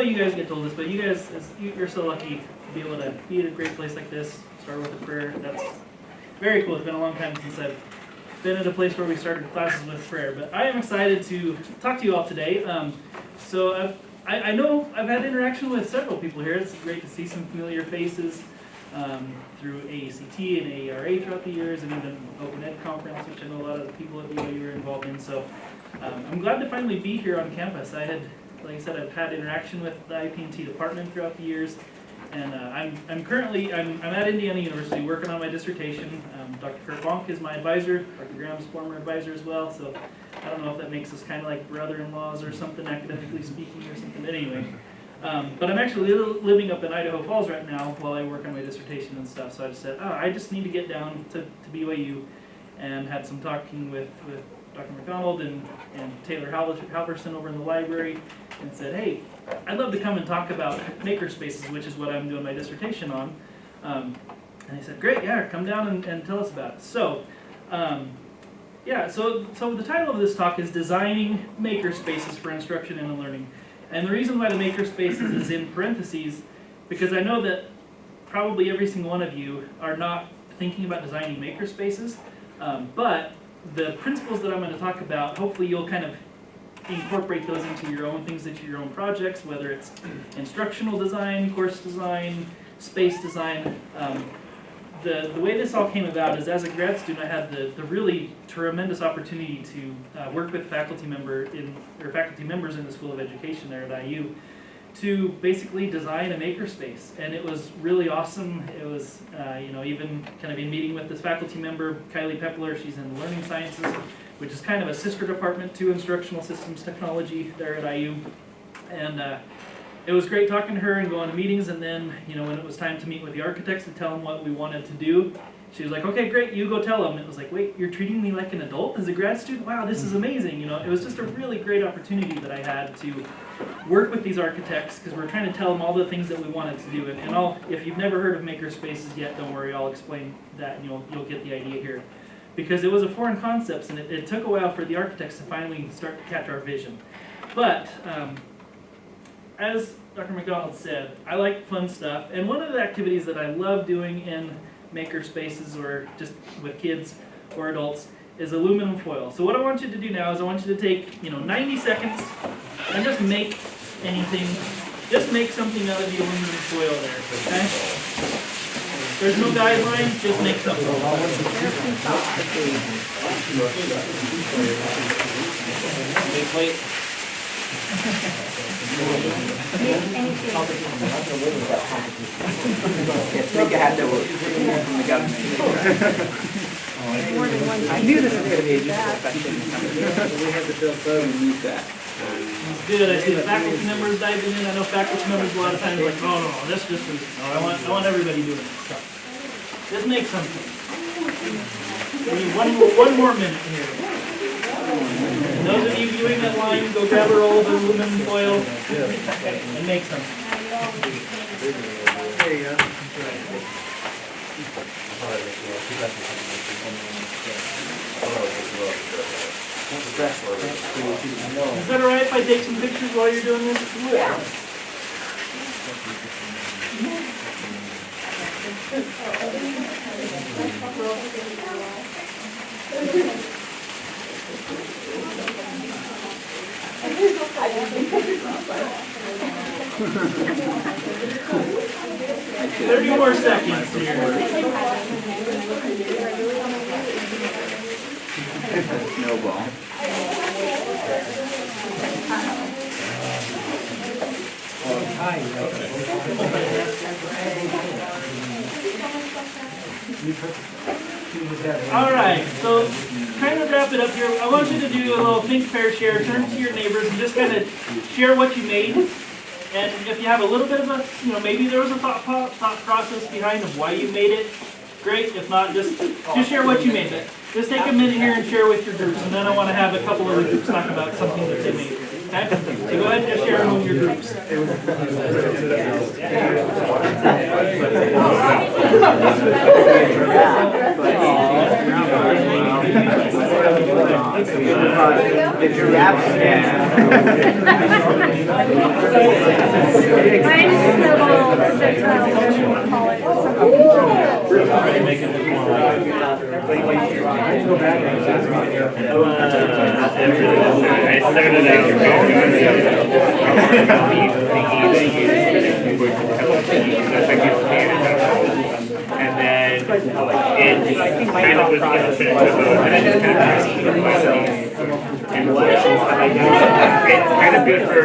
you guys get told this, but you guys, you're so lucky to be able to be at a great place like this. Start with a prayer. That's very cool. It's been a long time since I've been at a place where we started classes with prayer. But I am excited to talk to you all today. So I know I've had interaction with several people here. It's great to see some familiar faces through AACT and AERA throughout the years, and even Open Ed Conference, which I know a lot of the people at BYU are involved in. So I'm glad to finally be here on campus. Like I said, I've had interaction with the IP&T department throughout the years, and I'm currently at Indiana University working on my dissertation. Dr. Kurt Bonk is my advisor. Dr. Graham's former advisor as well. So I don't know if that makes us kind of like brother-in-laws or something, academically speaking, or something. But anyway, but I'm actually living up in Idaho Falls right now while I work on my dissertation and stuff. So I just said, I just need to get down to BYU, and had some talking with Dr. McDonald and Taylor Halverson over in the library, and said, hey, I'd love to come and talk about makerspaces, which is what I'm doing my dissertation on. And he said, great, yeah, come down and tell us about it. So, yeah, so the title of this talk is Designing Makerspaces for Instruction and Learning. And the reason why the makerspaces is in parentheses, because I know that probably every single one of you are not thinking about designing makerspaces, but the principles that I'm going to talk about, hopefully you'll kind of incorporate those into your own things, into your own projects, whether it's instructional design, course design, space design. The way this all came about is, as a grad student, I had the really tremendous opportunity to work with faculty members in the School of Education there at IU to basically design a makerspace, and it was really awesome. It was, even kind of in meeting with this faculty member, Kylie Pepler. She's in the Learning Sciences, which is kind of a sister department to Instructional Systems Technology there at IU, and it was great talking to her and going to meetings, and then, when it was time to meet with the architects to tell them what we wanted to do, she was like, okay, great, you go tell them. It was like, wait, you're treating me like an adult as a grad student? Wow, this is amazing. It was just a really great opportunity that I had to work with these architects, because we're trying to tell them all the things that we wanted to do. And if you've never heard of makerspaces yet, don't worry, I'll explain that, and you'll get the idea here. Because it was a foreign concept, and it took a while for the architects to finally start to catch our vision. But as Dr. McDonald said, I like fun stuff, and one of the activities that I love doing in maker spaces or just with kids or adults is aluminum foil. So what I want you to do now is I want you to take 90 seconds and just make anything, just make something out of the aluminum foil there, okay? There's no guidelines, just make something. I knew this was going to be a useful question. We had to build code and use that. It's good. I see the faculty members diving in. I know faculty members a lot of times like, oh no, this just is. No, I want everybody doing it. So, just make something. We need one more minute here. And those of you viewing that line, go grab a roll of aluminum foil and make something. There you go. Is that alright if I take some pictures while you're doing this? Yeah. Thirty more seconds here. Snowball. All right, so kind of wrap it up here. I want you to do a little think, pair, share. Turn to your neighbors and just kind of share what you made. And if you have a little bit of a, maybe there was a thought process behind of why you made it, great. If not, just share what you made. Just take a minute here and share with your groups, and then I want to have a couple of the groups talk about something that they made. Okay? So go ahead and just share among your groups. The giraffe scan. Mine is the little projectile, whatever you want to call it. And then it kind of was it's kind of good for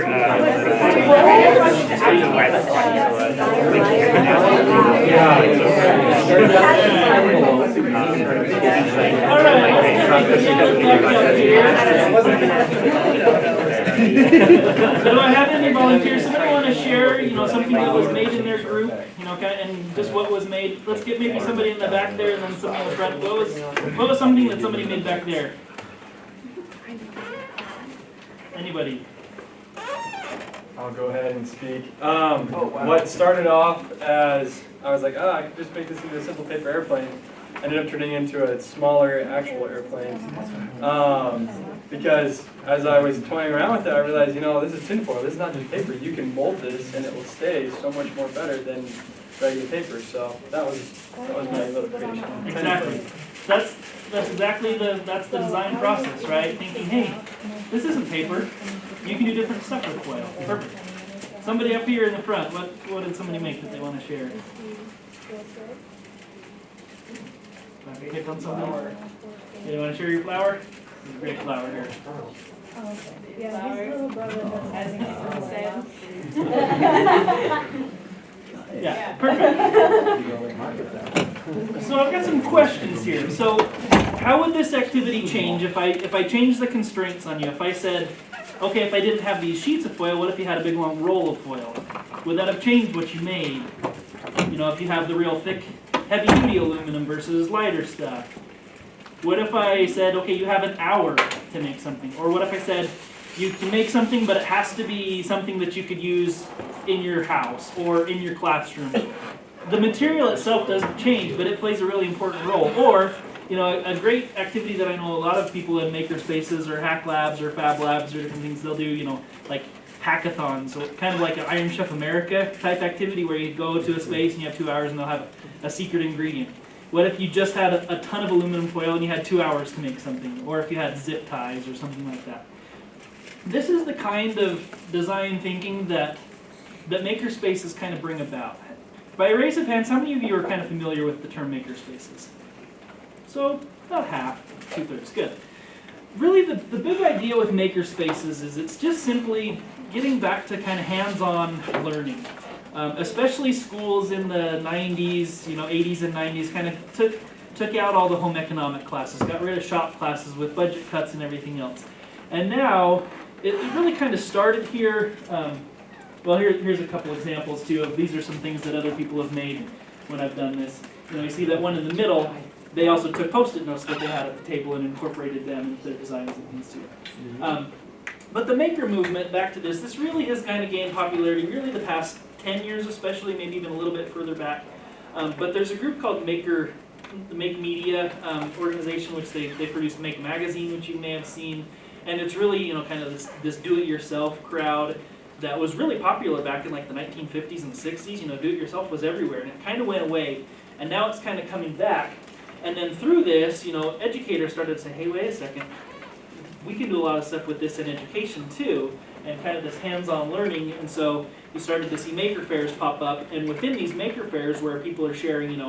So do I have any volunteers? Somebody want to share, something that was made in their group, and just what was made? Let's get maybe somebody in the back there and then somebody in the front. What was something that somebody made back there? Anybody? I'll go ahead and speak. What started off as, I was like, I could just make this into a simple paper airplane, ended up turning into a smaller actual airplane. Because as I was toying around with it, I realized, this is tinfoil. This is not just paper. You can mold this and it will stay so much more better than regular paper. So that was my little creation. Exactly. That's exactly that's the design process, right? Thinking, hey, this isn't paper. You can do different stuff with foil. Perfect. Somebody up here in the front, what did somebody make that they want to share? Pick on something? You want to share your flower? There's a great flower here. Yeah, his little brother does Yeah, perfect. So I've got some questions here. So how would this activity change if I changed the constraints on you? If I said, okay, if I didn't have these sheets of foil, what if you had a big long roll of foil? Would that have changed what you made? If you have the real thick, heavy-duty aluminum versus lighter stuff. What if I said, okay, you have an hour to make something? Or what if I said, you can make something, but it has to be something that you could use in your house or in your classroom? The material itself doesn't change, but it plays a really important role. Or, a great activity that I know a lot of people in maker spaces or hack labs or fab labs or different things, they'll do, like hackathons, so kind of like an Iron Chef America type activity where you go to a space and you have 2 hours and they'll have a secret ingredient. What if you just had a ton of aluminum foil and you had 2 hours to make something? Or if you had zip ties or something like that. This is the kind of design thinking that maker spaces kind of bring about. By a raise of hands, how many of you are kind of familiar with the term maker spaces? So about half, 2/3, good. Really the big idea with maker spaces is it's just simply getting back to kind of hands-on learning. Especially schools in the 90s, 80s and 90s kind of took out all the home economic classes, got rid of shop classes with budget cuts and everything else. And now, it really kind of started here. Here's a couple examples too of these are some things that other people have made when I've done this. You see that one in the middle, they also took Post-it notes that they had at the table and incorporated them into their designs and things too. But the maker movement, back to this really has kind of gained popularity really the past 10 years especially, maybe even a little bit further back. But there's a group called the Make Media organization, which they produce Make Magazine, which you may have seen. And it's really, kind of this do-it-yourself crowd that was really popular back in like the 1950s and 60s. Do-it-yourself was everywhere, and it kind of went away. And now it's kind of coming back. And then through this, educators started to say, hey, wait a second. We can do a lot of stuff with this in education too, and kind of this hands-on learning. And so you started to see maker fairs pop up, and within these maker fairs where people are sharing,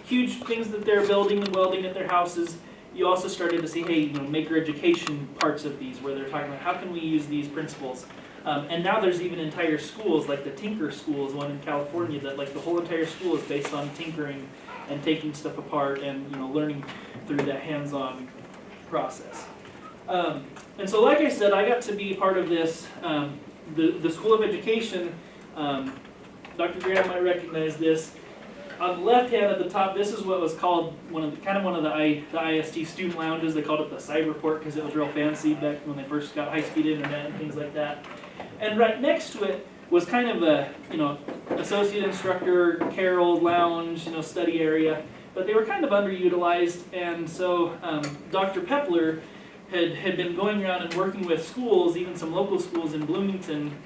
huge things that they're building and welding at their houses, you also started to see, hey, maker education parts of these where they're talking about how can we use these principles. And now there's even entire schools, like the Tinker School is one in California, that like the whole entire school is based on tinkering and taking stuff apart and learning through that hands-on process. And so like I said, I got to be part of this, the School of Education. Dr. Graham might recognize this. On the left hand at the top, this is what was called one of the IST student lounges. They called it the Cyberport because it was real fancy back when they first got high-speed internet and things like that. And right next to it was kind of a associate instructor, Carol lounge, study area. But they were kind of underutilized, and so Dr. Pepler had been going around and working with schools, even some local schools in Bloomington,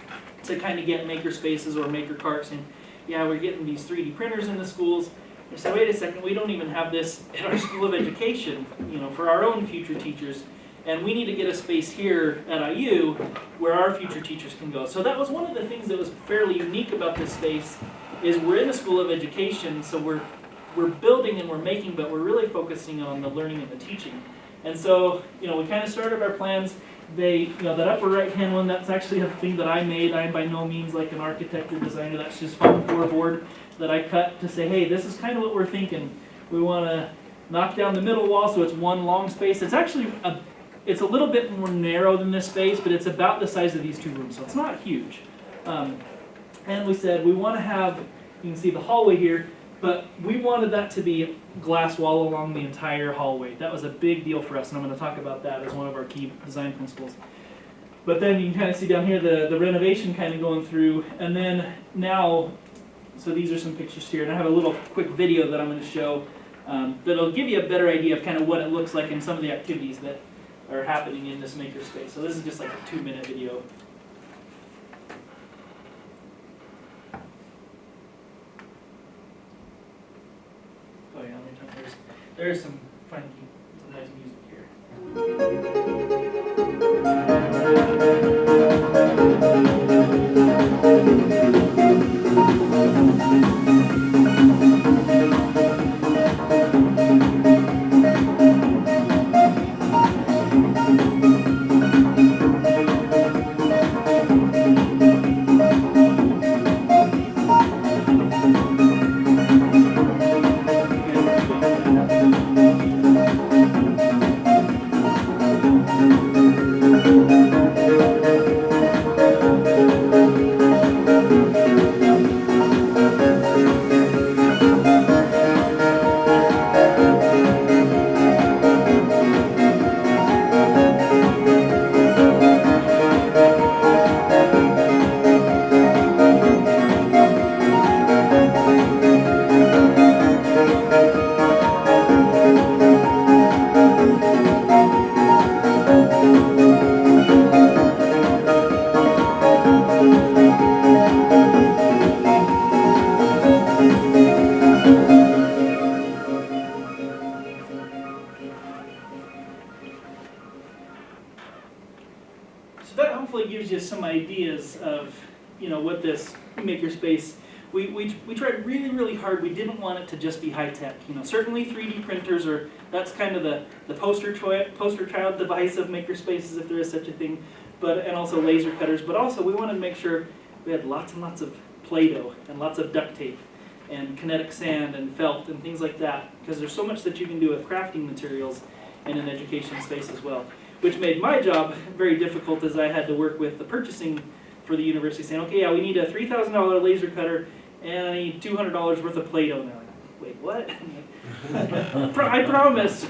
to kind of get maker spaces or maker carts. And yeah, we're getting these 3D printers in the schools. I said, wait a second, we don't even have this at our School of Education, for our own future teachers. And we need to get a space here at IU where our future teachers can go. So that was one of the things that was fairly unique about this space, is we're in the School of Education, so we're building and we're making, but we're really focusing on the learning and the teaching. And so, we kind of started our plans. That upper right-hand one, that's actually a thing that I made. I'm by no means like an architect or designer. That's just foam core board that I cut to say, hey, this is kind of what we're thinking. We want to knock down the middle wall so it's one long space. It's actually it's a little bit more narrow than this space, but it's about the size of these two rooms, so it's not huge. And we said we want to have, you can see the hallway here, but we wanted that to be glass wall along the entire hallway. That was a big deal for us, and I'm going to talk about that as one of our key design principles. But then you can kind of see down here the renovation kind of going through, and then now, so these are some pictures here, and I have a little quick video that I'm going to show that'll give you a better idea of kind of what it looks like and some of the activities that are happening in this makerspace. So this is just like a 2-minute video. Oh yeah, there's some fun, some nice music here. So that hopefully gives you some ideas of, what this makerspace. We tried really, really hard. We didn't want it to just be high tech. Certainly 3D printers that's kind of the poster child device of makerspaces, if there is such a thing. And also laser cutters. But also we wanted to make sure we had lots and lots of Play-Doh and lots of duct tape and kinetic sand and felt and things like that, because there's so much that you can do with crafting materials in an education space as well. Which made my job very difficult, as I had to work with the purchasing for the university, saying, okay, yeah, we need a $3,000 laser cutter, and I need $200 worth of Play-Doh. And they're like, wait, what? I promise,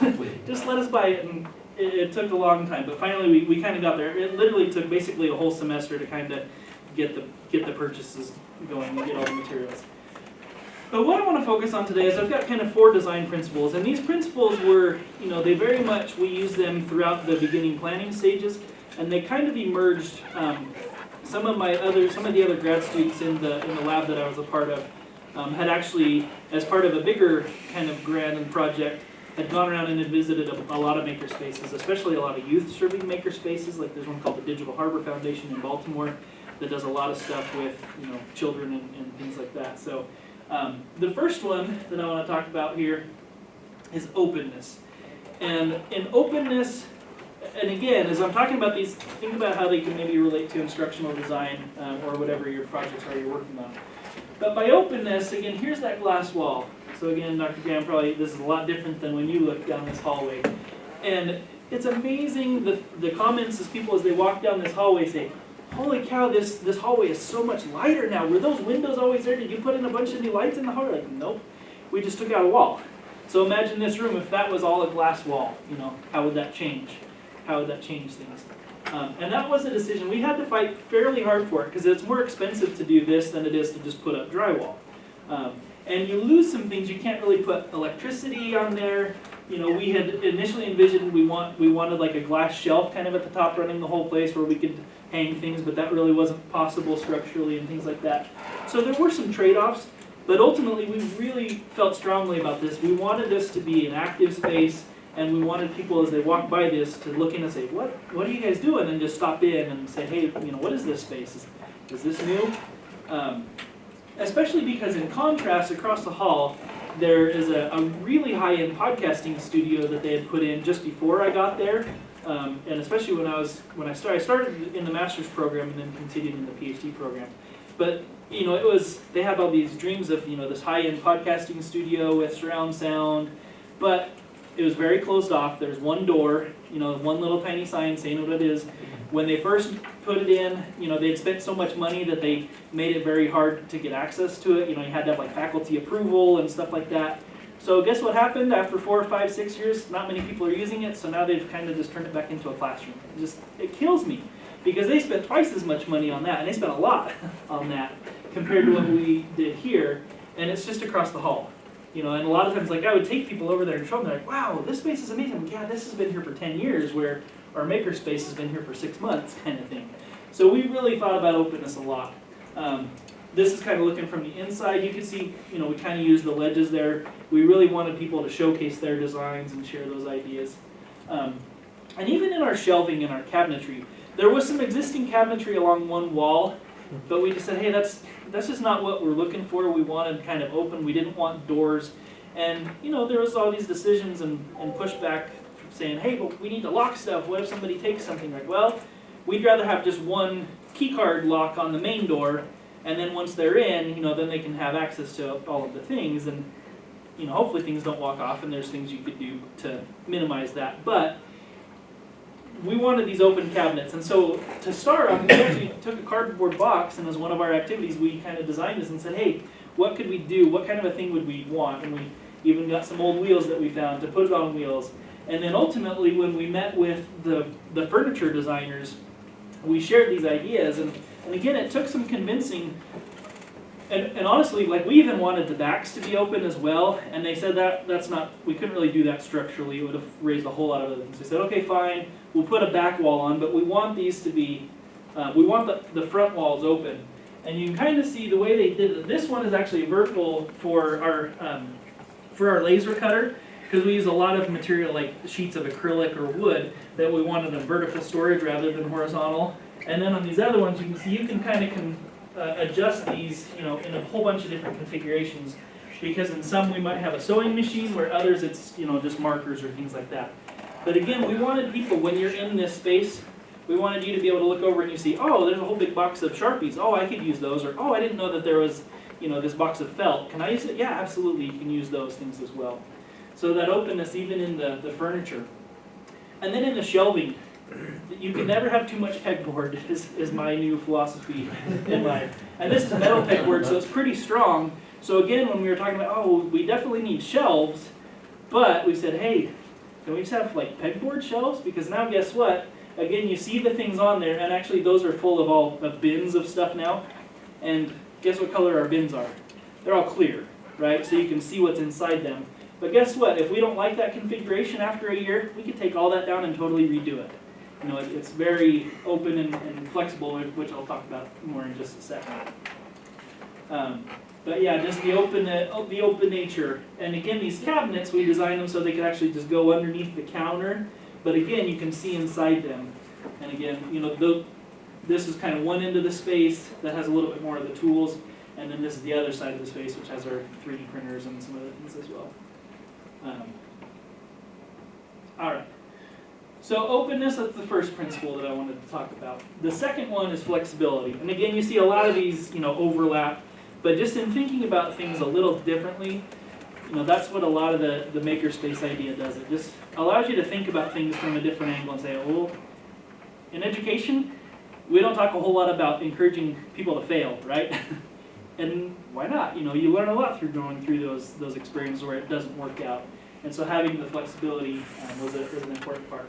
just let us buy it. And it took a long time, but finally we kind of got there. It literally took basically a whole semester to kind of get the purchases going and get all the materials. But what I want to focus on today is I've got kind of 4 design principles, and these principles were, they very much, we use them throughout the beginning planning stages, and they kind of emerged. Some of the other grad students in the lab that I was a part of had actually, as part of a bigger kind of grant and project, had gone around and had visited a lot of maker spaces, especially a lot of youth-serving maker spaces. Like there's one called the Digital Harbor Foundation in Baltimore that does a lot of stuff with children and things like that. So. The first one that I want to talk about here is openness. And in openness, and again, as I'm talking about these, think about how they can maybe relate to instructional design or whatever your projects are you're working on. But by openness, again, here's that glass wall. So again, Dr. Graham, probably this is a lot different than when you look down this hallway. And it's amazing the comments as people as they walk down this hallway say, holy cow, this hallway is so much lighter now. Were those windows always there? Did you put in a bunch of new lights in the hallway? Like, nope. We just took out a wall. So imagine this room, if that was all a glass wall, how would that change? How would that change things? And that was a decision. We had to fight fairly hard for it because it's more expensive to do this than it is to just put up drywall. And you lose some things. You can't really put electricity on there. you know, we had initially envisioned we wanted like a glass shelf kind of at the top running the whole place where we could hang things, but that really wasn't possible structurally and things like that. So there were some trade-offs, but ultimately we really felt strongly about this. We wanted this to be an active space, and we wanted people as they walk by this to look in and say, what are you guys doing? And just stop in and say, hey, you know, what is this space? Is this new? Especially because in contrast, across the hall, there is a really high-end podcasting studio that they had put in just before I got there. And especially when I started in the master's program and then continued in the PhD program. But you know, they had all these dreams of, you know, this high-end podcasting studio with surround sound, but it was very closed off. There's one door, you know, one little tiny sign saying what it is. When they first put it in, you know, they'd spent so much money that they made it very hard to get access to it. You know, you had to have like faculty approval and stuff like that. So guess what happened? After 4 or 5, 6 years, not many people are using it, so now they've kind of just turned it back into a classroom. It kills me, because they spent twice as much money on that, and they spent a lot on that compared to what we did here, and it's just across the hall. You know, and a lot of times, like, I would take people over there and show them, they're like, wow, this space is amazing. Yeah, this has been here for 10 years, where our maker space has been here for 6 months, kind of thing. So we really thought about openness a lot. This is kind of looking from the inside. You can see, you know, we kind of used the ledges there. We really wanted people to showcase their designs and share those ideas. And even in our shelving and our cabinetry, there was some existing cabinetry along one wall, but we just said, hey, that's just not what we're looking for. We wanted kind of open. We didn't want doors. And, you know, there was all these decisions and pushback saying, hey, but we need to lock stuff. What if somebody takes something? Like, well, we'd rather have just one key card lock on the main door, and then once they're in, you know, then they can have access to all of the things, and, you know, hopefully things don't walk off, and there's things you could do to minimize that. But we wanted these open cabinets, and so to start off, we actually took a cardboard box, and as one of our activities, we kind of designed this and said, hey, what could we do? What kind of a thing would we want? And we even got some old wheels that we found to put it on wheels. And then ultimately, when we met with the furniture designers, we shared these ideas, and again, it took some convincing, and honestly, like, we even wanted the backs to be open as well, and they said that's not, we couldn't really do that structurally. It would have raised a whole lot of other things. They said, okay, fine, we'll put a back wall on, but we want these to be, we want the front walls open. And you can kind of see the way they did it. This one is actually vertical for our laser cutter, because we use a lot of material like sheets of acrylic or wood that we wanted a vertical storage rather than horizontal. And then on these other ones, you can see you can kind of adjust these, you know, in a whole bunch of different configurations. Because in some we might have a sewing machine, where others it's, you know, just markers or things like that. But again, we wanted people, when you're in this space, we wanted you to be able to look over and you see, oh, there's a whole big box of Sharpies. Oh, I could use those. Or, oh, I didn't know that there was, you know, this box of felt. Can I use it? Yeah, absolutely. You can use those things as well. So that openness even in the furniture. And then in the shelving, you can never have too much pegboard is my new philosophy in life. And this is metal pegboard, so it's pretty strong. So again, when we were talking about, oh, we definitely need shelves, but we said, hey, can we just have like pegboard shelves? Because now guess what? Again, you see the things on there, and actually those are full of bins of stuff now. And guess what color our bins are? They're all clear, right? So you can see what's inside them. But guess what? If we don't like that configuration after a year, we can take all that down and totally redo it. You know, it's very open and flexible, which I'll talk about more in just a second. But yeah, just the open nature. And again, these cabinets, we designed them so they could actually just go underneath the counter. But again, you can see inside them. And again, you know, this is kind of one end of the space that has a little bit more of the tools. And then this is the other side of the space, which has our 3D printers and some other things as well. All right. So openness, that's the first principle that I wanted to talk about. The second one is flexibility. And again, you see a lot of these, you know, overlap. But just in thinking about things a little differently, you know, that's what a lot of the makerspace idea does. It just allows you to think about things from a different angle and say, well, in education, we don't talk a whole lot about encouraging people to fail, right? And why not? You know, you learn a lot through going through those experiences where it doesn't work out. And so having the flexibility was an important part.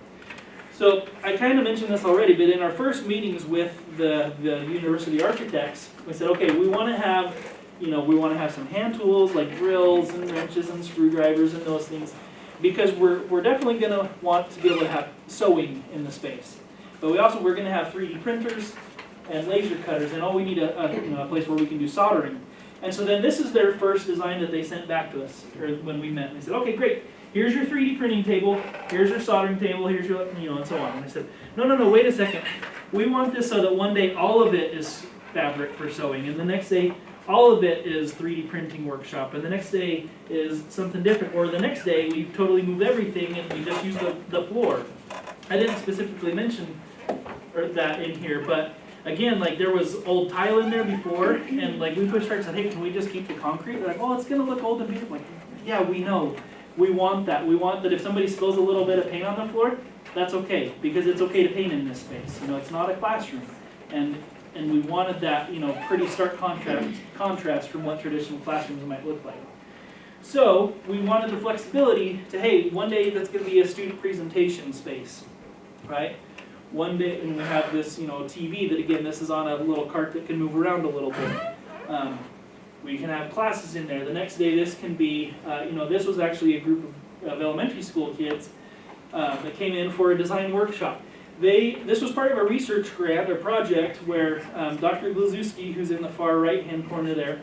So I kind of mentioned this already, but in our first meetings with the university architects, we said, okay, we want to have, you know, we want to have some hand tools like drills and wrenches and screwdrivers and those things. because we're definitely gonna want to be able to have sewing in the space. But we're gonna have 3D printers and laser cutters, and we need a place where we can do soldering. And so then this is their first design that they sent back to us, or when we met. They said, okay, great, here's your 3D printing table, here's your soldering table, here's your, and so on. And I said, no, wait a second. We want this so that one day all of it is fabric for sewing, and the next day all of it is 3D printing workshop, and the next day is something different, or the next day we totally move everything and we just use the floor. I didn't specifically mention that in here, but again, like there was old tile in there before, and like we pushed hard and said, hey, can we just keep the concrete? They're like, oh, it's gonna look old and beautiful. Like, yeah, we know. We want that. We want that if somebody spills a little bit of paint on the floor, that's okay, because it's okay to paint in this space. It's not a classroom. And we wanted that, pretty stark contrast from what traditional classrooms might look like. So we wanted the flexibility to, hey, one day that's going to be a student presentation space, right? One day, and we have this, TV that, again, this is on a little cart that can move around a little bit. We can have classes in there. The next day, this can be, this was actually a group of elementary school kids that came in for a design workshop. This was part of a research grant or project where Dr. Glazewski, who's in the far right-hand corner there,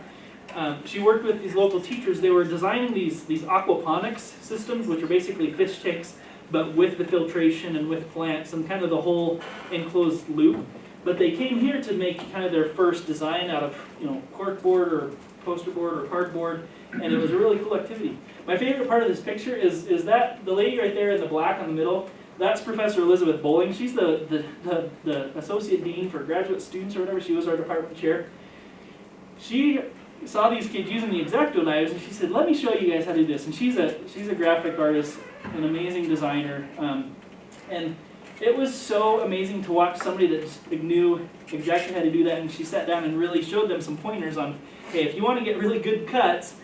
she worked with these local teachers. They were designing these aquaponics systems, which are basically fish tanks, but with the filtration and with plants and kind of the whole enclosed loop. But they came here to make kind of their first design out of corkboard or poster board or cardboard, and it was a really cool activity. My favorite part of this picture is that the lady right there in the black on the middle. That's Professor Elizabeth Bowling. She's the Associate Dean for Graduate Students or whatever. She was our department chair. She saw these kids using the X-Acto knives, and she said, let me show you guys how to do this. And she's a graphic artist, an amazing designer. And it was so amazing to watch somebody that just knew exactly how to do that. And she sat down and really showed them some pointers on, hey, if you want to get really good cuts,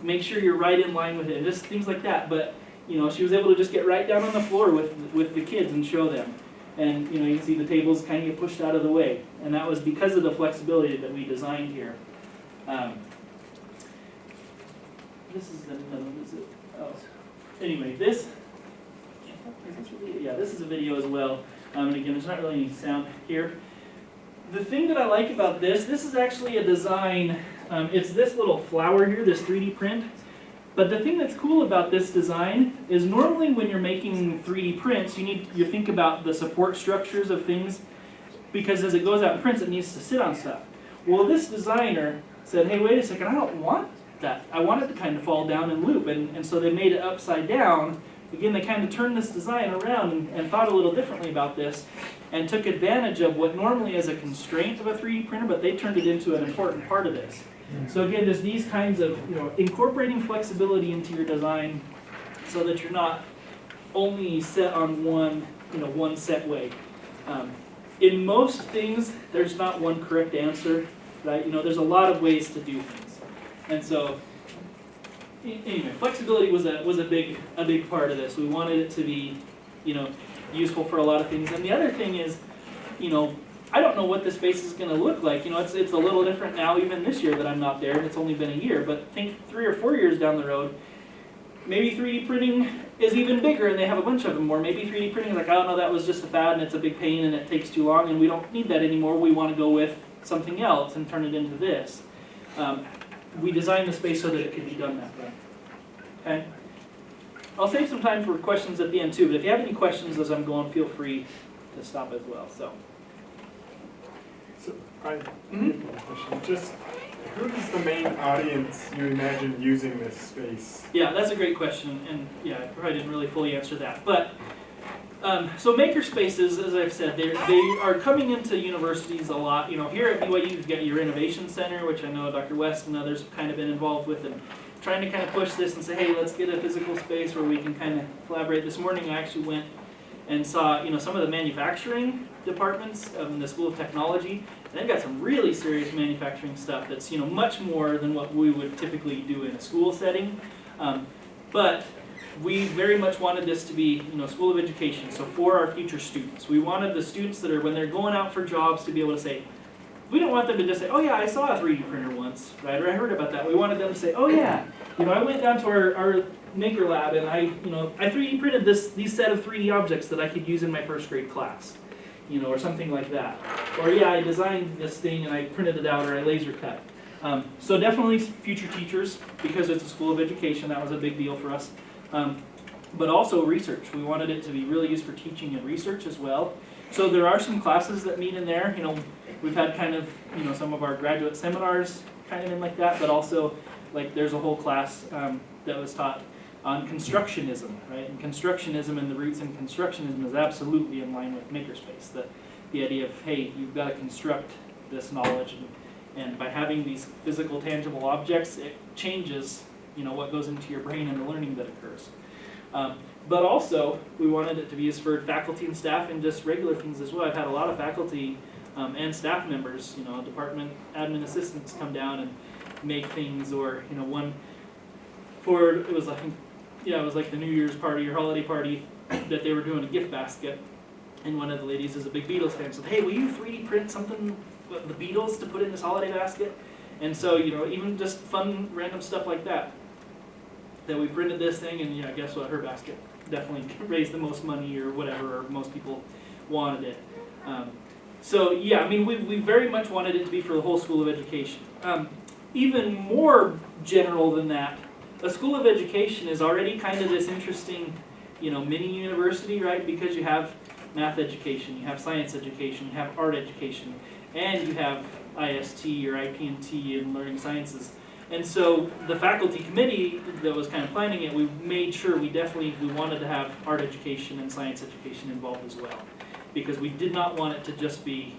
make sure you're right in line with it, and just things like that. But she was able to just get right down on the floor with the kids and show them. And you can see the tables kind of get pushed out of the way. And that was because of the flexibility that we designed here. This is anyway, this is a video as well. And again, there's not really any sound here. The thing that I like about this is actually a design. It's this little flower here, this 3D print. But the thing that's cool about this design is normally when you're making 3D prints, you think about the support structures of things, because as it goes out and prints, it needs to sit on stuff. Well, this designer said, hey, wait a second, I don't want that. I want it to kind of fall down and loop, and so they made it upside down. Again, they kind of turned this design around and thought a little differently about this, and took advantage of what normally is a constraint of a 3D printer, but they turned it into an important part of this. So again, there's these kinds of, incorporating flexibility into your design so that you're not only set on one set way. In most things, there's not one correct answer, right? There's a lot of ways to do things. And so, anyway, flexibility was a big part of this. We wanted it to be, useful for a lot of things. And the other thing is, I don't know what this space is going to look like. It's a little different now, even this year that I'm not there, and it's only been a year. But think 3 or 4 years down the road, maybe 3D printing is even bigger, and they have a bunch of them. Or maybe 3D printing is like, I don't know, that was just a fad, and it's a big pain, and it takes too long, and we don't need that anymore. We want to go with something else and turn it into this. We designed the space so that it could be done that way. Okay. I'll save some time for questions at the end too. But if you have any questions as I'm going, feel free to stop as well. So I have a question. Just who is the main audience you imagine using this space? Yeah, that's a great question, and yeah, I probably didn't really fully answer that. But so maker spaces, as I've said, they are coming into universities a lot. Here at BYU, you've got your innovation center, which I know Dr. West and others have kind of been involved with, and trying to kind of push this and say, hey, let's get a physical space where we can kind of collaborate. This morning, I actually went and saw some of the manufacturing departments in the School of Technology. And they've got some really serious manufacturing stuff that's much more than what we would typically do in a school setting. But we very much wanted this to be School of Education, so for our future students. We wanted the students that are, when they're going out for jobs, to be able to say, we don't want them to just say, oh yeah, I saw a 3D printer once, right? Or I heard about that. We wanted them to say, oh yeah, I went down to our Maker Lab, and I 3D printed these set of 3D objects that I could use in my first grade class, or something like that. Or yeah, I designed this thing and I printed it out, or I laser cut. So definitely future teachers, because it's a school of education, that was a big deal for us. But also research. We wanted it to be really used for teaching and research as well. So there are some classes that meet in there. We've had kind of, some of our graduate seminars kind of in like that, but also like there's a whole class that was taught on constructionism, right? And constructionism and the roots in constructionism is absolutely in line with makerspace. The idea of, hey, you've got to construct this knowledge, and by having these physical, tangible objects, it changes, what goes into your brain and the learning that occurs. But also, we wanted it to be used for faculty and staff and just regular things as well. I've had a lot of faculty and staff members, department admin assistants come down and make things, or one for it was like the New Year's party or holiday party that they were doing a gift basket, and one of the ladies is a big Beatles fan, said, "Hey, will you 3D print something with the Beatles to put in this holiday basket?" And so even just fun random stuff like that. That we printed this thing, and guess what? Her basket definitely raised the most money or whatever, or most people wanted it. So yeah, I mean, we very much wanted it to be for the whole School of Education. Even more general than that, a School of Education is already kind of this interesting, mini university, right? Because you have math education, you have science education, you have art education, and you have IST or IP&T and learning sciences. And so the faculty committee that was kind of planning it, we made sure we wanted to have art education and science education involved as well. Because we did not want it to just be,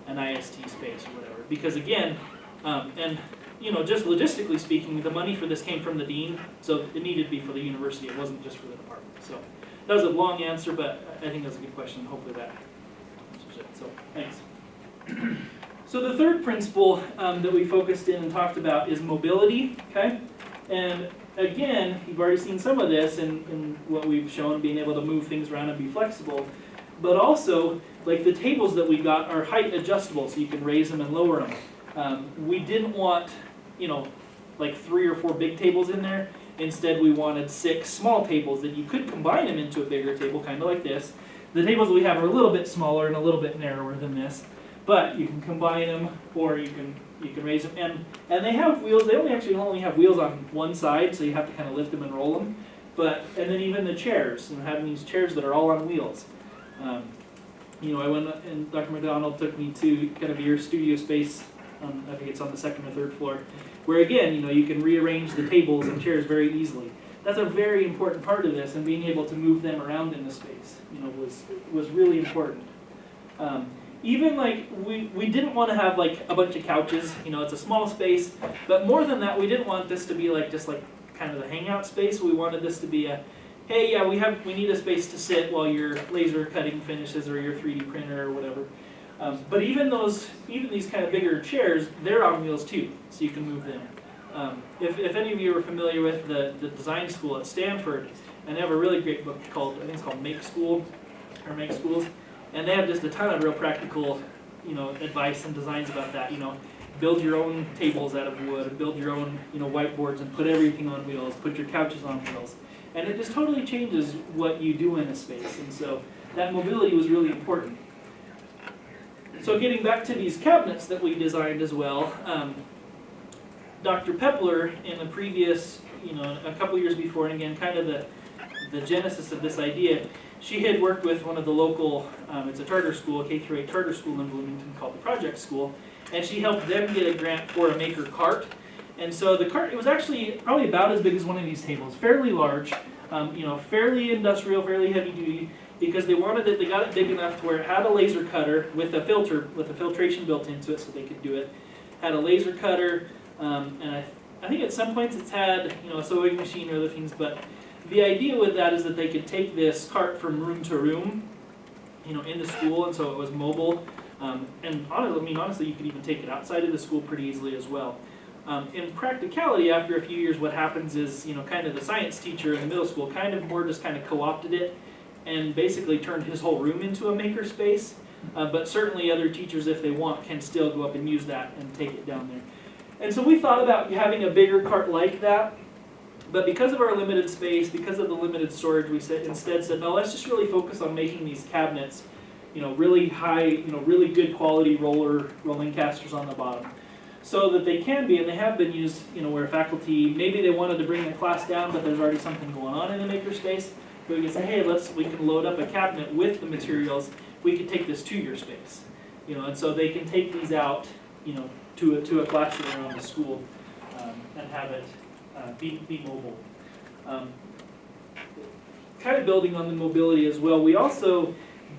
an IST space or whatever. Because again, just logistically speaking, the money for this came from the dean, so it needed to be for the university, it wasn't just for the department. So that was a long answer, but I think that's a good question. Hopefully that answers it. So thanks. So the third principle that we focused in and talked about is mobility, okay? And again, you've already seen some of this in what we've shown, being able to move things around and be flexible. But also, like the tables that we got are height adjustable, so you can raise them and lower them. We didn't want, like 3 or 4 big tables in there. Instead, we wanted 6 small tables that you could combine them into a bigger table, kind of like this. The tables that we have are a little bit smaller and a little bit narrower than this. But you can combine them, or you can raise them, and they have wheels. They only have wheels on one side, so you have to kind of lift them and roll them. And then even the chairs, having these chairs that are all on wheels. I went and Dr. McDonald took me to kind of your studio space. I think it's on the 2nd or 3rd floor, where again, you can rearrange the tables and chairs very easily. That's a very important part of this, and being able to move them around in the space, was really important. Even like we didn't want to have like a bunch of couches, it's a small space, but more than that, we didn't want this to be like just like kind of the hangout space. We wanted this to be a, hey, yeah, we need a space to sit while your laser cutting finishes or your 3D printer or whatever. But even these kind of bigger chairs, they're on wheels too, so you can move them. If any of you are familiar with the design school at Stanford, and they have a really great book called, I think it's called Make School, or Make Schools. And they have just a ton of real practical, advice and designs about that. Build your own tables out of wood, build your own, whiteboards, and put everything on wheels. Put your couches on wheels, and it just totally changes what you do in a space. And so that mobility was really important. So getting back to these cabinets that we designed as well, Dr. Pepler in the previous, a couple years before, and again, kind of the genesis of this idea. She had worked with one of the local, it's a charter school, a K-8 charter school in Bloomington called the Project School, and she helped them get a grant for a maker cart. And so the cart, it was actually probably about as big as one of these tables, fairly large, fairly industrial, fairly heavy duty, because they got it big enough to where it had a laser cutter with a filter, with a filtration built into it so they could do it. Had a laser cutter, and I think at some points it's had, a sewing machine or other things, but the idea with that is that they could take this cart from room to room, in the school, and so it was mobile. And honestly, you could even take it outside of the school pretty easily as well. In practicality, after a few years, what happens is, kind of the science teacher in the middle school kind of co-opted it and basically turned his whole room into a maker space. But certainly other teachers, if they want, can still go up and use that and take it down there. And so we thought about having a bigger cart like that. But because of our limited space, because of the limited storage, we instead said, no, let's just really focus on making these cabinets, really high, really good quality rolling casters on the bottom. So that they can be, and they have been used, where faculty, maybe they wanted to bring the class down, but there's already something going on in the makerspace. But we can say, hey, we can load up a cabinet with the materials. We could take this to your space, and so they can take these out, to a classroom around the school, and have it be mobile. Kind of building on the mobility as well, we also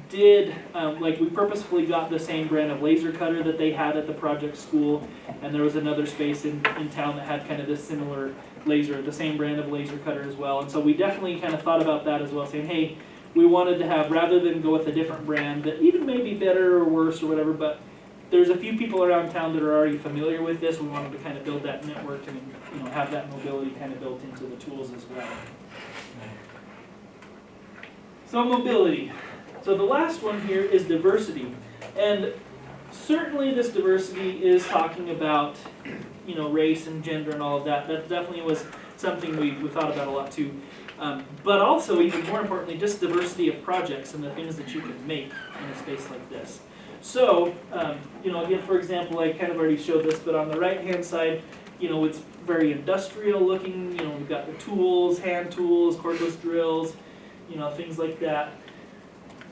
did, we purposefully got the same brand of laser cutter that they had at the project school, and there was another space in town that had kind of this similar laser, the same brand of laser cutter as well. And so we definitely kind of thought about that as well, saying, hey, we wanted to have, rather than go with a different brand that even may be better or worse or whatever, but there's a few people around town that are already familiar with this. We wanted to kind of build that network and have that mobility kind of built into the tools as well. So mobility. So the last one here is diversity. And certainly this diversity is talking about, race and gender and all of that. That definitely was something we thought about a lot too. But also, even more importantly, just diversity of projects and the things that you can make in a space like this. So, again, for example, I kind of already showed this, but on the right-hand side, it's very industrial looking. We've got the tools, hand tools, cordless drills, things like that.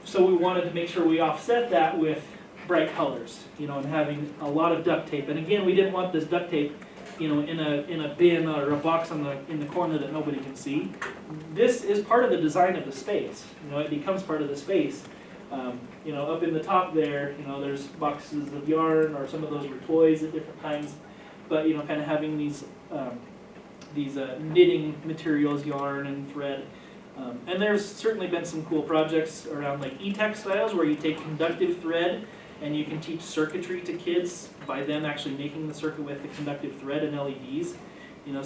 So we wanted to make sure we offset that with bright colors, and having a lot of duct tape. And again, we didn't want this duct tape, in a bin or a box in the corner that nobody can see. This is part of the design of the space. It becomes part of the space. Up in the top there, there's boxes of yarn, or some of those were toys at different times. But kind of having these knitting materials, yarn and thread. And there's certainly been some cool projects around like e-textiles, where you take conductive thread and you can teach circuitry to kids by them actually making the circuit with the conductive thread and LEDs.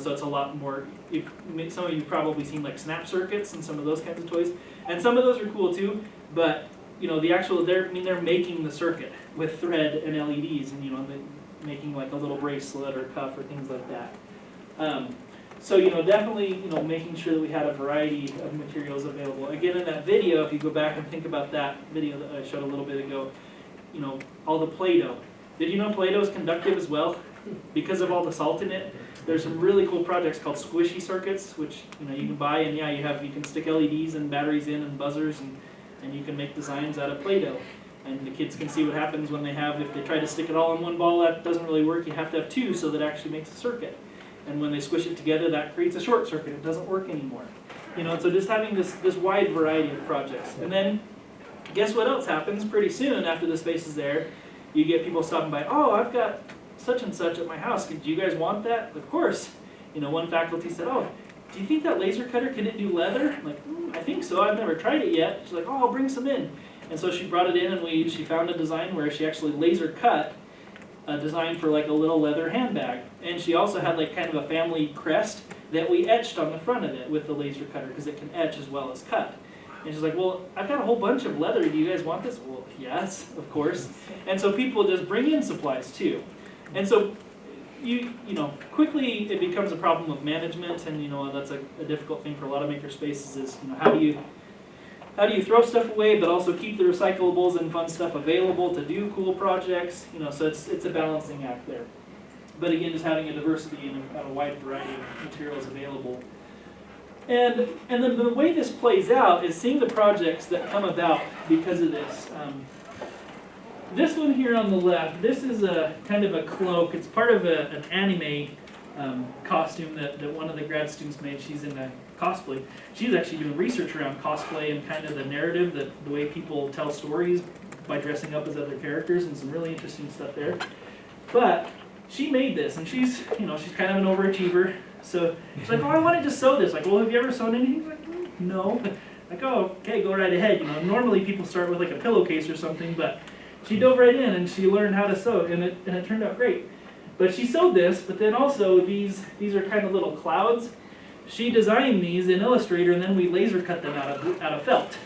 So it's a lot more. Some of you've probably seen like snap circuits and some of those kinds of toys, and some of those are cool too. But the actual they're making the circuit with thread and LEDs, and making like a little bracelet or cuff or things like that. So definitely making sure that we had a variety of materials available. Again, in that video, if you go back and think about that video that I showed a little bit ago, all the Play-Doh. Did you know Play-Doh is conductive as well? Because of all the salt in it. There's some really cool projects called squishy circuits, which you can buy, and yeah, you can stick LEDs and batteries in and buzzers, and you can make designs out of Play-Doh. And the kids can see what happens when if they try to stick it all in one ball, that doesn't really work. You have to have two so that it actually makes a circuit. And when they squish it together, that creates a short circuit. It doesn't work anymore. So just having this wide variety of projects. And then, guess what else happens pretty soon after the space is there? You get people stopping by, oh, I've got such and such at my house. Do you guys want that? Of course. One faculty said, oh, do you think that laser cutter, can it do leather? I'm like, I think so. I've never tried it yet. She's like, oh, I'll bring some in. And so she brought it in, and she found a design where she actually laser cut a design for like a little leather handbag. And she also had like kind of a family crest that we etched on the front of it with the laser cutter, because it can etch as well as cut. And she's like, well, I've got a whole bunch of leather. Do you guys want this? Well, yes, of course. And so people just bring in supplies too. And so quickly it becomes a problem of management, and that's a difficult thing for a lot of maker spaces is, how do you throw stuff away but also keep the recyclables and fun stuff available to do cool projects? So it's a balancing act there. But again, just having a diversity and a wide variety of materials available. And then the way this plays out is seeing the projects that come about because of this. This one here on the left, this is a kind of a cloak. It's part of an anime costume that one of the grad students made. She's in a cosplay. She's actually doing research around cosplay and kind of the narrative, the way people tell stories by dressing up as other characters, and some really interesting stuff there. But she made this, and she's kind of an overachiever. So she's like, oh, I wanted to sew this. Like, well, have you ever sewn anything? Like, no. Like, oh, okay, go right ahead. Normally people start with like a pillowcase or something, but she dove right in and she learned how to sew, and it turned out great. But she sewed this, but then also these are kind of little clouds. She designed these in Illustrator, and then we laser cut them out of felt.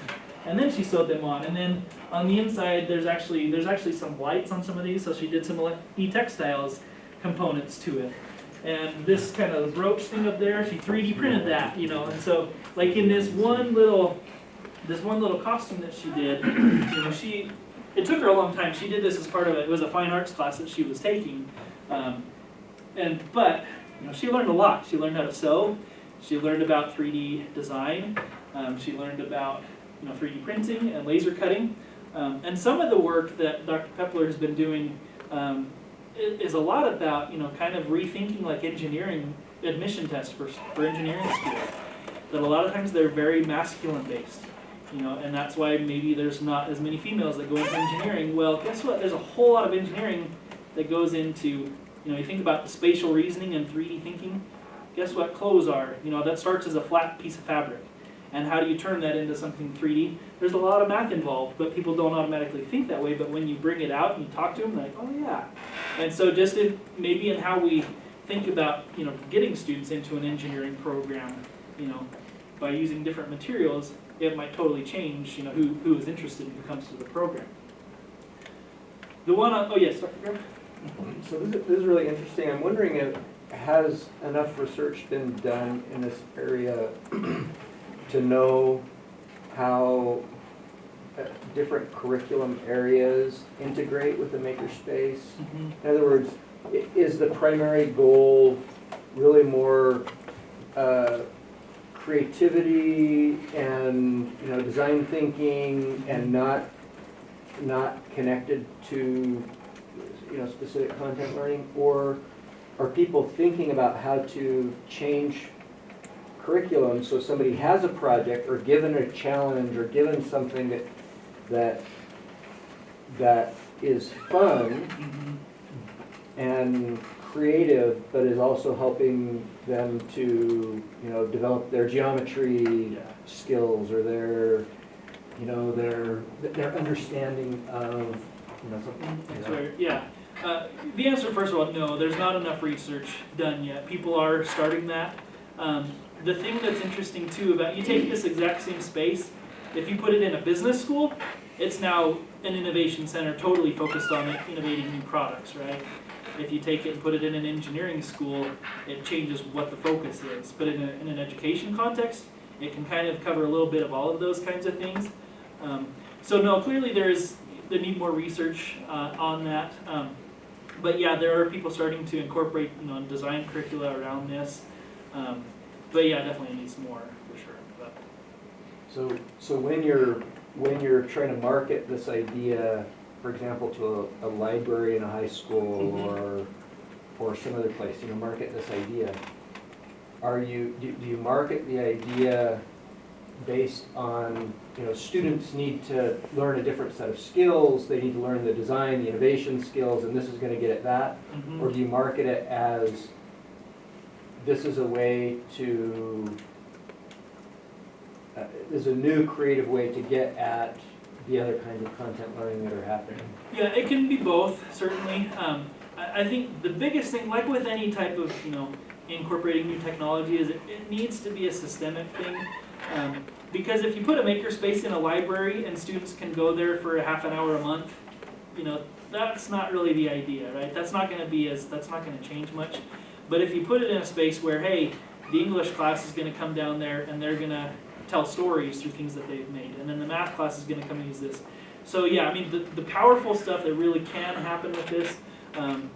And then she sewed them on. And then on the inside, there's actually some lights on some of these, so she did some e-textiles components to it. And this kind of brooch thing up there, she 3D printed that, you know, and so like in this one little costume that she did, you know, it took her a long time. She did this as part of it was a fine arts class that she was taking, but you know, she learned a lot. She learned how to sew. She learned about 3D design. She learned about 3D printing and laser cutting. And some of the work that Dr. Pepler has been doing is a lot about kind of rethinking like engineering admission tests for engineering schools. That a lot of times they're very masculine based. And that's why maybe there's not as many females that go into engineering. Well, guess what? There's a whole lot of engineering that goes into, you think about the spatial reasoning and 3D thinking. Guess what clothes are? That starts as a flat piece of fabric. And how do you turn that into something 3D? There's a lot of math involved, but people don't automatically think that way. But when you bring it out and you talk to them, they're like, oh yeah. And so just maybe in how we think about, getting students into an engineering program, by using different materials, it might totally change, who is interested and who comes to the program. The one on, oh yes, Dr. Graham? So this is really interesting. I'm wondering if has enough research been done in this area to know how different curriculum areas integrate with the makerspace? Mm-hmm. In other words, is the primary goal really more creativity and design thinking and not connected to specific content learning, or are people thinking about how to change curriculum so somebody has a project or given a challenge or given something that is fun and creative, but is also helping them to develop their geometry skills or their understanding of something. That's right. Yeah. The answer, first of all, no, there's not enough research done yet. People are starting that. The thing that's interesting too about, you take this exact same space, if you put it in a business school, it's now an innovation center totally focused on innovating new products, right? If you take it and put it in an engineering school, it changes what the focus is. But in an education context, it can kind of cover a little bit of all of those kinds of things. So no, clearly they need more research on that. But yeah, there are people starting to incorporate design curricula around this. But yeah, definitely needs more for sure. But. So when you're trying to market this idea, for example, to a library in a high school or some other place, market this idea, do you market the idea based on students need to learn a different set of skills, they need to learn the design, the innovation skills, and this is going to get at that? Mm-hmm. Or do you market it as this is a way to, there's a new creative way to get at the other kinds of content learning that are happening? Yeah, it can be both, certainly. I think the biggest thing, like with any type of, incorporating new technology, is it needs to be a systemic thing. Because if you put a makerspace in a library and students can go there for a half an hour a month, that's not really the idea, right? That's not going to change much. But if you put it in a space where, hey, the English class is going to come down there and they're going to tell stories through things that they've made, and then the math class is going to come and use this. So yeah, I mean, the powerful stuff that really can happen with this,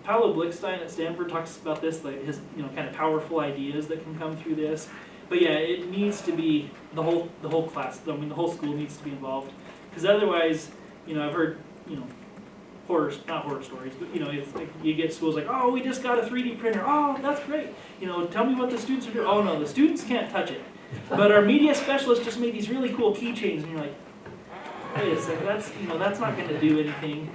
Paulo Blickstein at Stanford talks about this, like his kind of powerful ideas that can come through this. But yeah, it needs to be the whole class. I mean, the whole school needs to be involved, because otherwise, I've heard not horror stories, but it's like you get schools like, oh, we just got a 3D printer. Oh, that's great. Tell me what the students are doing. Oh no, the students can't touch it. But our media specialist just made these really cool keychains, and you're like, wait a second, that's not going to do anything.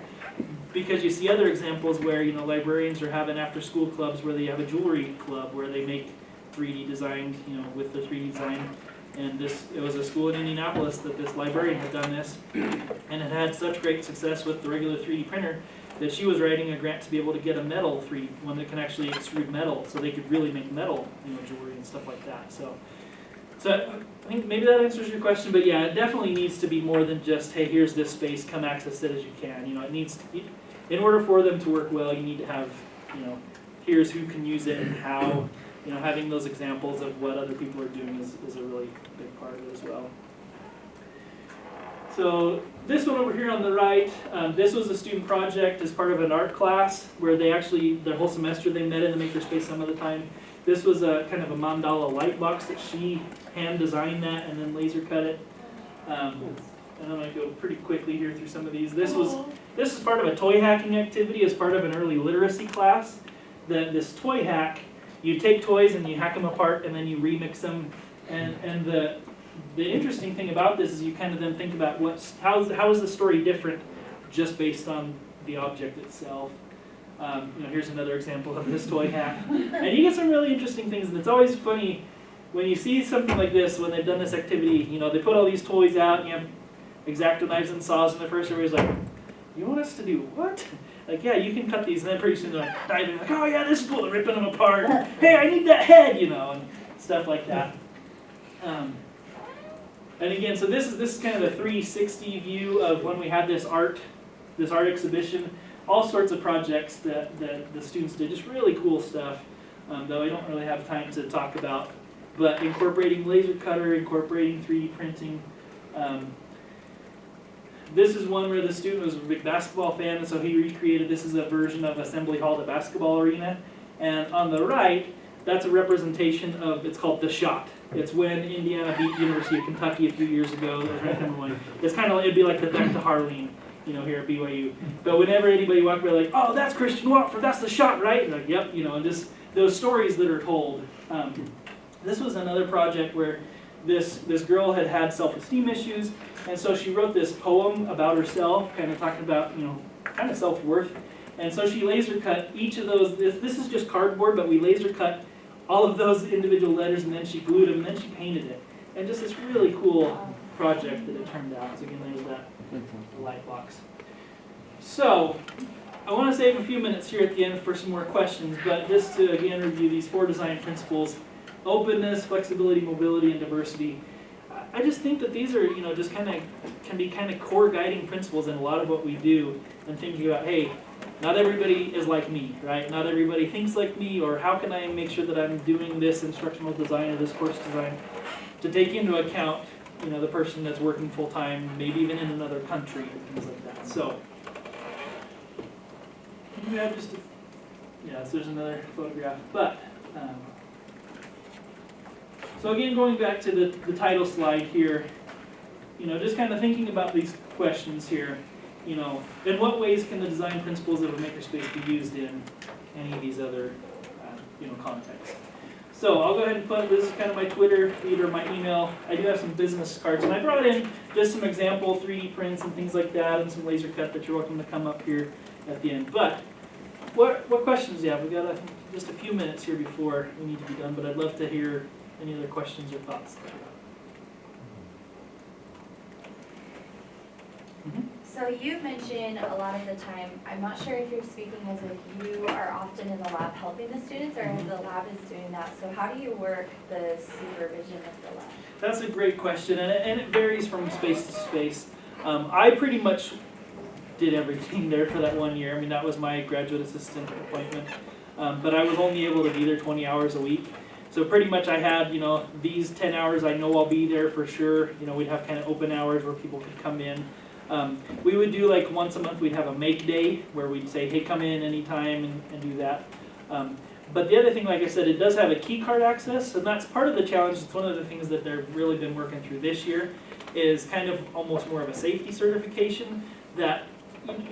Because you see other examples where librarians are having after-school clubs where they have a jewelry club where they make 3D designed, with the 3D design. And it was a school in Indianapolis that this librarian had done this, and it had such great success with the regular 3D printer that she was writing a grant to be able to get a metal 3D, one that can actually extrude metal, so they could really make metal, jewelry and stuff like that. So I think maybe that answers your question, but yeah, it definitely needs to be more than just, hey, here's this space, come access it as you can. It needs to, in order for them to work well, you need to have, here's who can use it and how. You know, having those examples of what other people are doing is a really big part of it as well. So this one over here on the right, this was a student project as part of an art class where they actually, their whole semester they met in the makerspace some of the time. This was a kind of a mandala light box that she hand designed that and then laser cut it. And I'm going to go pretty quickly here through some of these. This is part of a toy hacking activity as part of an early literacy class. This toy hack, you take toys and you hack them apart and then you remix them. And the interesting thing about this is you kind of then think about how is the story different just based on the object itself. You know, here's another example of this toy hack. And you get some really interesting things, and it's always funny when you see something like this, when they've done this activity, you know, they put all these toys out and you have X-Acto knives and saws, and at first everybody's like, you want us to do what? Like, yeah, you can cut these, and then pretty soon they're like diving, like, oh yeah, this is cool, they're ripping them apart. Hey, I need that head, you know, and stuff like that. And again, so this is kind of a 360 view of when we had this art exhibition. All sorts of projects that the students did, just really cool stuff, though I don't really have time to talk about. But incorporating laser cutter, incorporating 3D printing. This is one where the student was a big basketball fan, and so he recreated, this is a version of Assembly Hall, the basketball arena. And on the right, that's a representation of, it's called The Shot. It's when Indiana beat University of Kentucky a few years ago. That was ranked #1. It's kind of, it'd be like the back to Harleen, you know, here at BYU. But whenever anybody walked by, like, oh, that's Christian Watford, that's The Shot, right? And like, yep, you know, and just those stories that are told. This was another project where this girl had self-esteem issues, and so she wrote this poem about herself, kind of talking about, you know, kind of self-worth. And so she laser cut each of those. This is just cardboard, but we laser cut all of those individual letters, and then she glued them, and then she painted it. And just this really cool project that it turned out. So again, there's that light box. So I want to save a few minutes here at the end for some more questions, but just to again review these 4 design principles: openness, flexibility, mobility, and diversity. I just think that these are, you know, just kind of can be kind of core guiding principles in a lot of what we do, and thinking about, hey, not everybody is like me, right? Not everybody thinks like me, or how can I make sure that I'm doing this instructional design or this course design to take into account, you know, the person that's working full time, maybe even in another country, and things like that. So, yeah, so there's another photograph. But so again, going back to the title slide here, you know, just kind of thinking about these questions here. You know, in what ways can the design principles of a makerspace be used in any of these other, you know, contexts? So I'll go ahead and put, this is kind of my Twitter feed or my email. I do have some business cards, and I brought in just some example 3D prints and things like that, and some laser cut that you're welcome to come up here at the end. But what questions do you have? We got just a few minutes here before we need to be done, but I'd love to hear any other questions or thoughts that you have. So you mentioned a lot of the time, I'm not sure if you're speaking as if you are often in the lab helping the students, or if the lab is doing that. So how do you work the supervision of the lab? That's a great question, and it varies from space to space. I pretty much did everything there for that 1 year. I mean, that was my graduate assistant appointment. But I was only able to be there 20 hours a week. So pretty much I had, you know, these 10 hours I know I'll be there for sure. You know, we'd have kind of open hours where people could come in. We would do like once a month, we'd have a make day where we'd say, hey, come in anytime and do that. But the other thing, like I said, it does have a key card access, and that's part of the challenge. It's one of the things that they've really been working through this year, is kind of almost more of a safety certification, that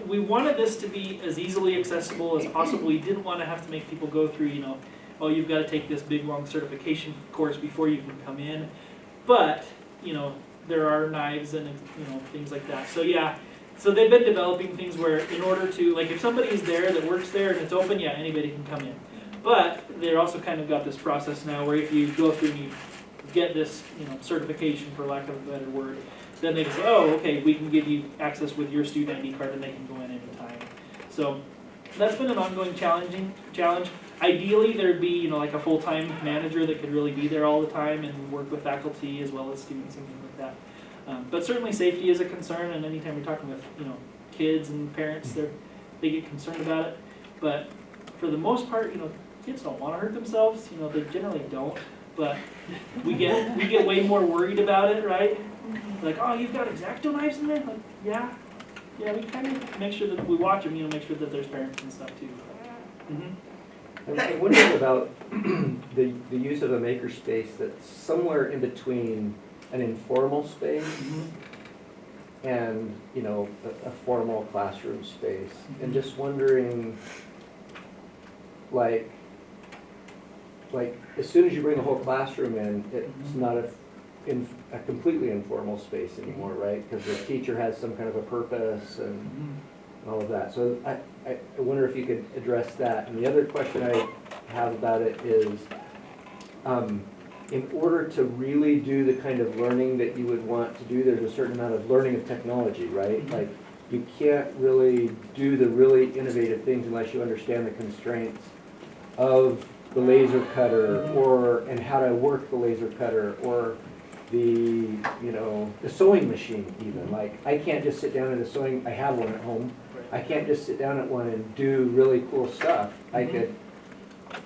we wanted this to be as easily accessible as possible. We didn't want to have to make people go through, you know, oh, you've got to take this big long certification course before you can come in. But, you know, there are knives and, you know, things like that. So yeah, so they've been developing things where in order to, like if somebody's there that works there and it's open, yeah, anybody can come in. But they're also kind of got this process now where if you go through and you get this, you know, certification, for lack of a better word, then they can say, oh, okay, we can give you access with your student ID card and they can go in anytime. So that's been an ongoing challenge. Ideally, there'd be, you know, like a full-time manager that could really be there all the time and work with faculty as well as students and things like that. But certainly safety is a concern, and anytime you're talking with, you know, kids and parents, they get concerned about it. But for the most part, you know, kids don't want to hurt themselves, you know, they generally don't, but we get way more worried about it, right? Like, oh, you've got X-Acto knives in there? Like, yeah, we kind of make sure that we watch them, you know, make sure that there's parents and stuff too. I'm wondering about the use of a makerspace that's somewhere in between an informal space and, you know, a formal classroom space. And just wondering, like as soon as you bring the whole classroom in, it's not a completely informal space anymore, right? Because the teacher has some kind of a purpose and all of that. So I wonder if you could address that. And the other question I have about it is, in order to really do the kind of learning that you would want to do, there's a certain amount of learning of technology, right? Like, you can't really do the really innovative things unless you understand the constraints of the laser cutter, and how to work the laser cutter, or the sewing machine even. Like, I can't just sit down at a sewing, I have one at home. I can't just sit down at one and do really cool stuff. I could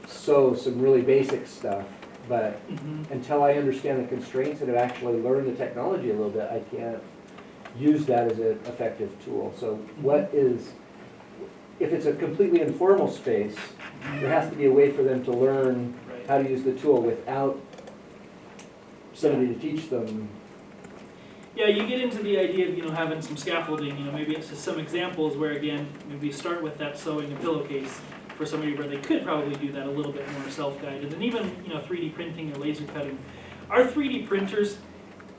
sew some really basic stuff, but until I understand the constraints and have actually learned the technology a little bit, I can't use that as an effective tool. So if it's a completely informal space, there has to be a way for them to learn how to use the tool without somebody to teach them. Yeah, you get into the idea of, you know, having some scaffolding, you know, maybe it's just some examples where, again, maybe start with that sewing a pillowcase for somebody where they could probably do that a little bit more self-guided, and even, you know, 3D printing or laser cutting. Our 3D printers,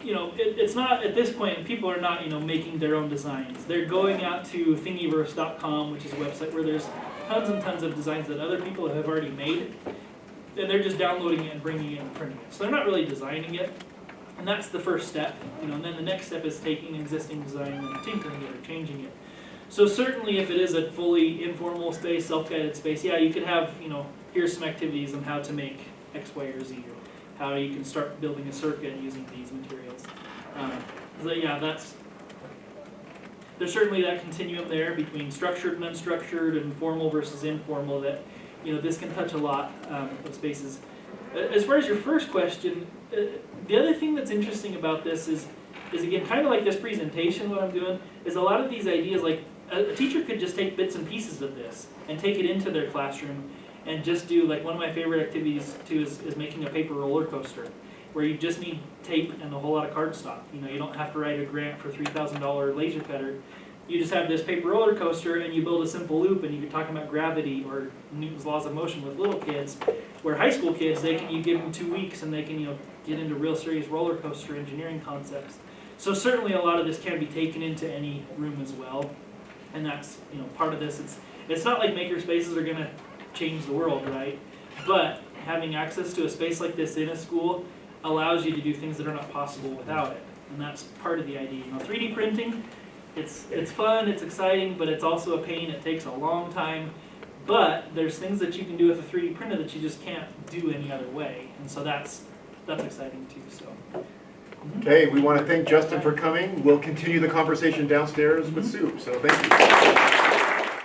you know, it's not, at this point, people are not, you know, making their own designs. They're going out to thingiverse.com, which is a website where there's tons and tons of designs that other people have already made, and they're just downloading it and bringing it and printing it. So they're not really designing it, and that's the first step, you know, and then the next step is taking existing design and tinkering it or changing it. So certainly if it is a fully informal space, self-guided space, yeah, you could have, you know, here's some activities on how to make X, Y, or Z, or how you can start building a circuit using these materials. So yeah, there's certainly that continuum there between structured and unstructured and formal versus informal that, you know, this can touch a lot of spaces. As far as your first question, the other thing that's interesting about this is again, kind of like this presentation, what I'm doing, is a lot of these ideas, like a teacher could just take bits and pieces of this and take it into their classroom and just do, like, one of my favorite activities too is making a paper roller coaster, where you just need tape and a whole lot of cardstock. You know, you don't have to write a grant for $3,000 laser cutter. You just have this paper roller coaster and you build a simple loop, and you can talk about gravity or Newton's laws of motion with little kids, where high school kids, you give them 2 weeks and they can, you know, get into real serious roller coaster engineering concepts. So certainly a lot of this can be taken into any room as well, and that's, you know, part of this. It's not like maker spaces are gonna change the world, right? But having access to a space like this in a school allows you to do things that are not possible without it, and that's part of the idea. You know, 3D printing, it's fun, it's exciting, but it's also a pain. It takes a long time, but there's things that you can do with a 3D printer that you just can't do any other way, and so that's exciting too. So. Okay, we want to thank Justin for coming. We'll continue the conversation downstairs with Sue, so thank you.